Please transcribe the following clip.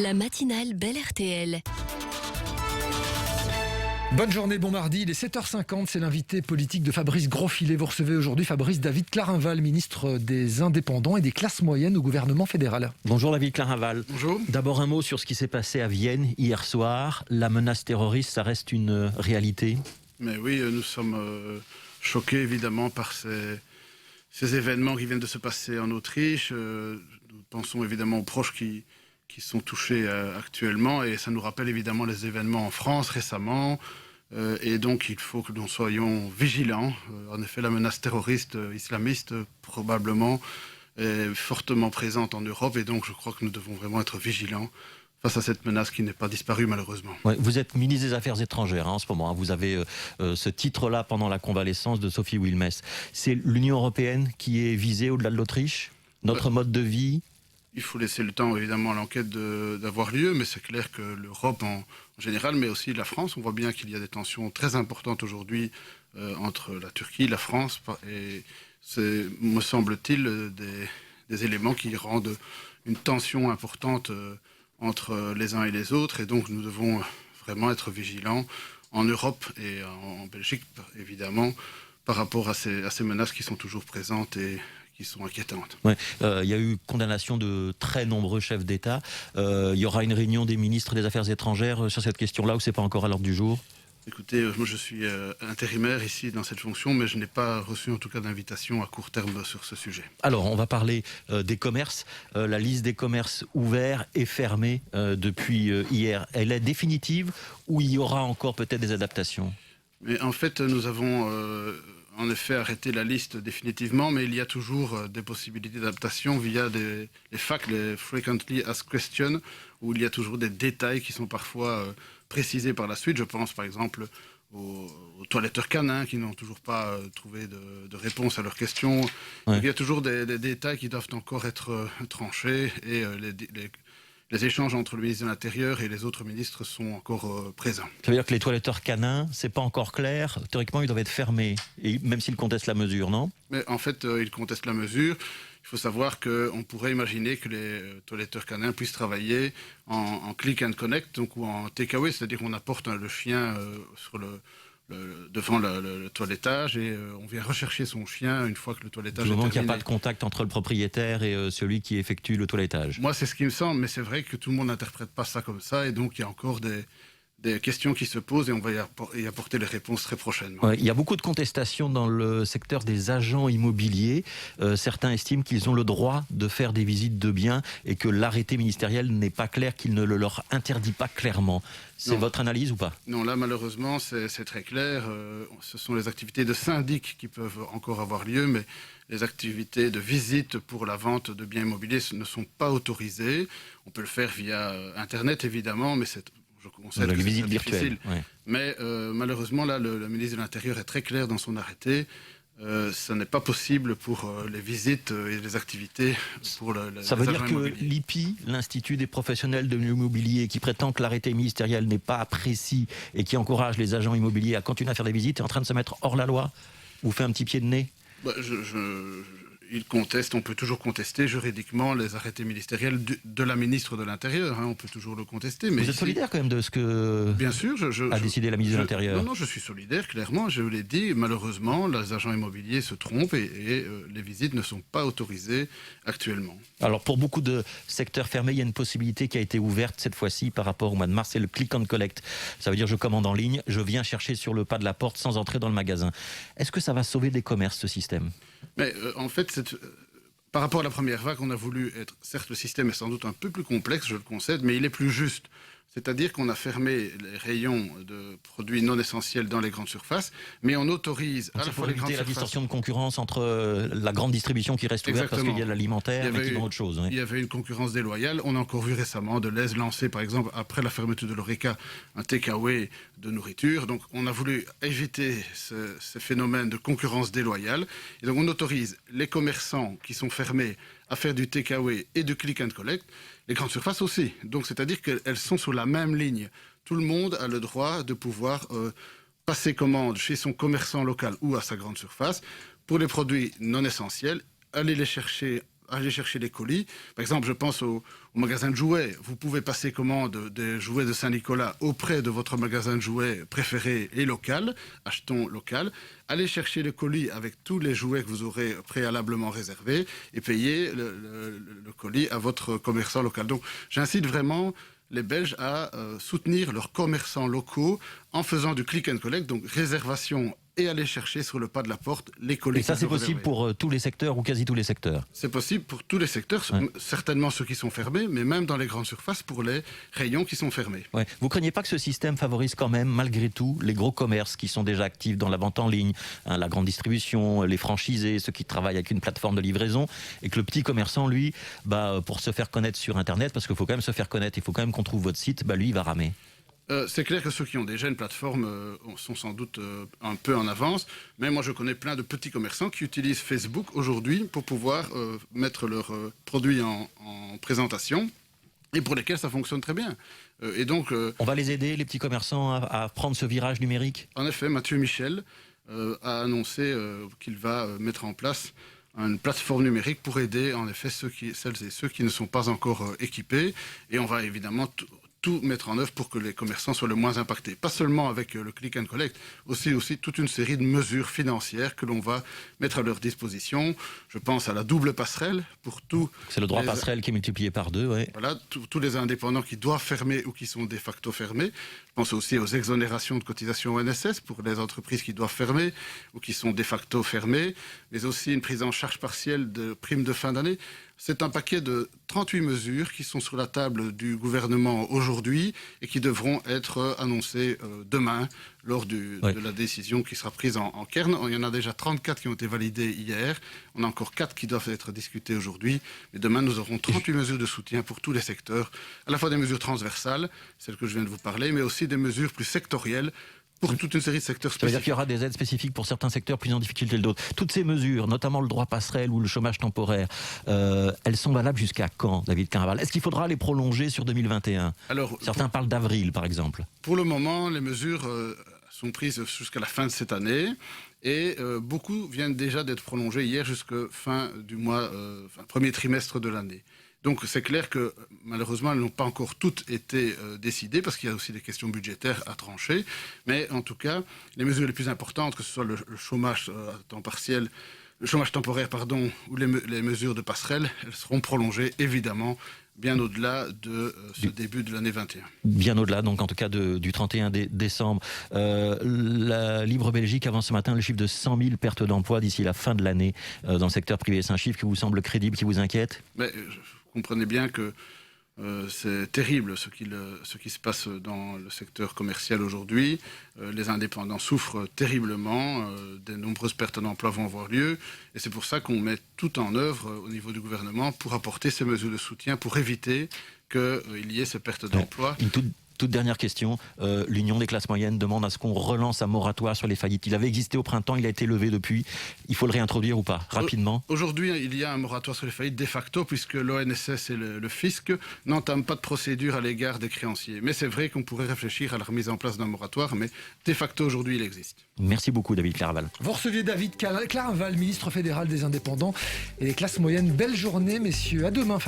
La matinale Belle RTL. Bonne journée, bon mardi, il est 7h50, c'est l'invité politique de Fabrice Grosfilet. Vous recevez aujourd'hui Fabrice David Clarinval, ministre des Indépendants et des classes moyennes au gouvernement fédéral. Bonjour David Clarinval. Bonjour. D'abord un mot sur ce qui s'est passé à Vienne hier soir. La menace terroriste, ça reste une réalité? Mais oui, nous sommes choqués évidemment par ces événements qui viennent de se passer en Autriche. Nous pensons évidemment aux proches qui sont touchés actuellement, et ça nous rappelle évidemment les événements en France récemment, et donc il faut que nous soyons vigilants. En effet, la menace terroriste islamiste probablement est fortement présente en Europe, et donc je crois que nous devons vraiment être vigilants face à cette menace qui n'est pas disparue malheureusement. Ouais, vous êtes ministre des Affaires étrangères en ce moment. Vous avez ce titre-là pendant la convalescence de Sophie Wilmès. C'est l'Union européenne qui est visée au-delà de l'Autriche? Notre mode de vie? Il faut laisser le temps, évidemment, à l'enquête d'avoir lieu, mais c'est clair que l'Europe en général, mais aussi la France, on voit bien qu'il y a des tensions très importantes aujourd'hui entre la Turquie, la France, et c'est, me semble-t-il, des éléments qui rendent une tension importante entre les uns et les autres, et donc nous devons vraiment être vigilants en Europe et en Belgique, évidemment, par rapport à ces menaces qui sont toujours présentes et qui sont inquiétantes. Ouais, y a eu condamnation de très nombreux chefs d'État. Il y aura une réunion des ministres des Affaires étrangères sur cette question-là, ou c'est pas encore à l'ordre du jour? Écoutez, moi je suis intérimaire ici dans cette fonction, mais je n'ai pas reçu en tout cas d'invitation à court terme sur ce sujet. Alors, on va parler des commerces. La liste des commerces ouverts et fermés depuis hier. Elle est définitive, ou il y aura encore peut-être des adaptations? Mais en fait, nous avons en effet arrêté la liste définitivement, mais il y a toujours des possibilités d'adaptation via les FAQ, les Frequently Asked Questions, où il y a toujours des détails qui sont parfois précisés par la suite. Je pense par exemple aux toiletteurs canins qui n'ont toujours pas trouvé de réponse à leurs questions. Ouais. Il y a toujours des détails qui doivent encore être tranchés, et les échanges entre le ministre de l'Intérieur et les autres ministres sont encore présents. Ça veut dire que les toiletteurs canins, c'est pas encore clair. Théoriquement, ils doivent être fermés, et même s'ils contestent la mesure, non? Mais en fait, ils contestent la mesure. Il faut savoir qu'on pourrait imaginer que les toiletteurs canins puissent travailler en click and connect, donc, ou en takeaway, c'est-à-dire qu'on apporte le chien devant le toilettage, et on vient rechercher son chien une fois que le toilettage est terminé. Du moment qu'il n'y a pas de contact entre le propriétaire et celui qui effectue le toilettage. Moi, c'est ce qui me semble, mais c'est vrai que tout le monde n'interprète pas ça comme ça, et donc il y a encore des questions qui se posent, et on va y apporter les réponses très prochainement. Ouais, il y a beaucoup de contestations dans le secteur des agents immobiliers. Certains estiment qu'ils ont le droit de faire des visites de biens et que l'arrêté ministériel n'est pas clair, qu'il ne le leur interdit pas clairement. C'est votre analyse ou pas? Non, là malheureusement c'est très clair. Ce sont les activités de syndic qui peuvent encore avoir lieu, mais les activités de visite pour la vente de biens immobiliers ne sont pas autorisées. On peut le faire via Internet évidemment, mais je conseille que c'est difficile. Ouais. Mais malheureusement, là, le ministre de l'Intérieur est très clair dans son arrêté. Ce n'est pas possible pour les visites et les activités pour Ça veut dire que l'IPI, l'Institut des professionnels de l'immobilier, qui prétend que l'arrêté ministériel n'est pas précis et qui encourage les agents immobiliers à continuer à faire des visites, est en train de se mettre hors la loi? Vous fait un petit pied de nez? Il conteste, on peut toujours contester juridiquement les arrêtés ministériels de la ministre de l'Intérieur, on peut toujours le contester. Mais vous êtes solidaire quand même de ce que bien sûr, a décidé la ministre de l'Intérieur? Non, je suis solidaire, clairement, je l'ai dit. Malheureusement, les agents immobiliers se trompent, et les visites ne sont pas autorisées actuellement. Alors pour beaucoup de secteurs fermés, il y a une possibilité qui a été ouverte cette fois-ci par rapport au mois de mars, c'est le click and collect. Ça veut dire je commande en ligne, je viens chercher sur le pas de la porte sans entrer dans le magasin. Est-ce que ça va sauver des commerces, ce système? Mais en fait, par rapport à la première vague, on a voulu être... Certes, le système est sans doute un peu plus complexe, je le concède, mais il est plus juste. C'est-à-dire qu'on a fermé les rayons de produits non essentiels dans les grandes surfaces, mais on autorise à la fois les grandes surfaces... la distorsion de concurrence entre la grande distribution qui reste ouverte parce qu'il y a de l'alimentaire mais qui vend autre chose. Oui. Il y avait une concurrence déloyale. On a encore vu récemment Delhaize lancer, par exemple, après la fermeture de l'Horeca, un takeaway de nourriture. Donc on a voulu éviter ce phénomène de concurrence déloyale. Et donc on autorise les commerçants qui sont fermés à faire du takeaway et du click and collect, les grandes surfaces aussi. Donc c'est-à-dire qu'elles sont sur la même ligne. Tout le monde a le droit de pouvoir passer commande chez son commerçant local ou à sa grande surface pour les produits non essentiels, aller les chercher aller chercher les colis. Par exemple, je pense au magasin de jouets. Vous pouvez passer commande des jouets de Saint-Nicolas auprès de votre magasin de jouets préféré et local. Achetons local. Allez chercher le colis avec tous les jouets que vous aurez préalablement réservés et payer le colis à votre commerçant local. Donc, j'incite vraiment les Belges à soutenir leurs commerçants locaux en faisant du click and collect, donc réservation et aller chercher sur le pas de la porte les colis. Et ça, c'est possible pour tous les secteurs ou quasi tous les secteurs? C'est possible pour tous les secteurs, certainement ceux qui sont fermés, mais même dans les grandes surfaces pour les rayons qui sont fermés. Ouais. Vous ne craignez pas que ce système favorise quand même, malgré tout, les gros commerces qui sont déjà actifs dans la vente en ligne, hein, la grande distribution, les franchisés, ceux qui travaillent avec une plateforme de livraison, et que le petit commerçant, lui, pour se faire connaître sur Internet, parce qu'il faut quand même se faire connaître, il faut quand même qu'on trouve votre site, lui, il va ramer. C'est clair que ceux qui ont déjà une plateforme sont sans doute un peu en avance, mais moi je connais plein de petits commerçants qui utilisent Facebook aujourd'hui pour pouvoir mettre leurs produits en présentation et pour lesquels ça fonctionne très bien. Et donc, on va les aider, les petits commerçants, à prendre ce virage numérique? En effet, Mathieu Michel a annoncé qu'il va mettre en place une plateforme numérique pour aider en effet celles et ceux qui ne sont pas encore équipés, et on va évidemment tout mettre en œuvre pour que les commerçants soient le moins impactés. Pas seulement avec le click and collect, aussi toute une série de mesures financières que l'on va mettre à leur disposition. Je pense à la double passerelle pour tout. C'est le droit passerelle qui est multiplié par 2, ouais. Voilà, tous les indépendants qui doivent fermer ou qui sont de facto fermés. Je pense aussi aux exonérations de cotisations ONSS pour les entreprises qui doivent fermer ou qui sont de facto fermées, mais aussi une prise en charge partielle de primes de fin d'année. C'est un paquet de 38 mesures qui sont sur la table du gouvernement aujourd'hui et qui devront être annoncées demain lors de la décision qui sera prise en Cairn. Il y en a déjà 34 qui ont été validées hier. On a encore 4 qui doivent être discutées aujourd'hui. Mais demain, nous aurons 38 mesures de soutien pour tous les secteurs, à la fois des mesures transversales, celles que je viens de vous parler, mais aussi des mesures plus sectorielles, pour toute une série de secteurs spécifiques. Ça veut dire qu'il y aura des aides spécifiques pour certains secteurs plus en difficulté que d'autres. Toutes ces mesures, notamment le droit passerelle ou le chômage temporaire, elles sont valables jusqu'à quand, David Caraval? Est-ce qu'il faudra les prolonger sur 2021? Alors, certains parlent d'avril, par exemple. Pour le moment, les mesures sont prises jusqu'à la fin de cette année. Et beaucoup viennent déjà d'être prolongées hier jusqu'à fin du mois, premier trimestre de l'année. Donc c'est clair que malheureusement elles n'ont pas encore toutes été décidées parce qu'il y a aussi des questions budgétaires à trancher. Mais en tout cas, les mesures les plus importantes, que ce soit le chômage à temps partiel, le chômage temporaire, ou les mesures de passerelle, elles seront prolongées évidemment bien au-delà de ce début de l'année 21. Bien au-delà, donc en tout cas du 31 décembre. La Libre Belgique avance ce matin le chiffre de 100 000 pertes d'emplois d'ici la fin de l'année dans le secteur privé. C'est un chiffre qui vous semble crédible, qui vous inquiète? Mais vous comprenez bien que c'est terrible ce qui se passe dans le secteur commercial aujourd'hui. Les indépendants souffrent terriblement. De nombreuses pertes d'emplois vont avoir lieu. Et c'est pour ça qu'on met tout en œuvre au niveau du gouvernement pour apporter ces mesures de soutien, pour éviter qu'il y ait ces pertes d'emplois. Toute dernière question, l'Union des classes moyennes demande à ce qu'on relance un moratoire sur les faillites. Il avait existé au printemps, il a été levé depuis. Il faut le réintroduire ou pas, rapidement? Aujourd'hui, il y a un moratoire sur les faillites de facto, puisque l'ONSS et le fisc n'entament pas de procédure à l'égard des créanciers. Mais c'est vrai qu'on pourrait réfléchir à la remise en place d'un moratoire, mais de facto, aujourd'hui, il existe. Merci beaucoup, David Caraval. Vous receviez David Caraval, ministre fédéral des Indépendants et des classes moyennes. Belle journée, messieurs. À demain.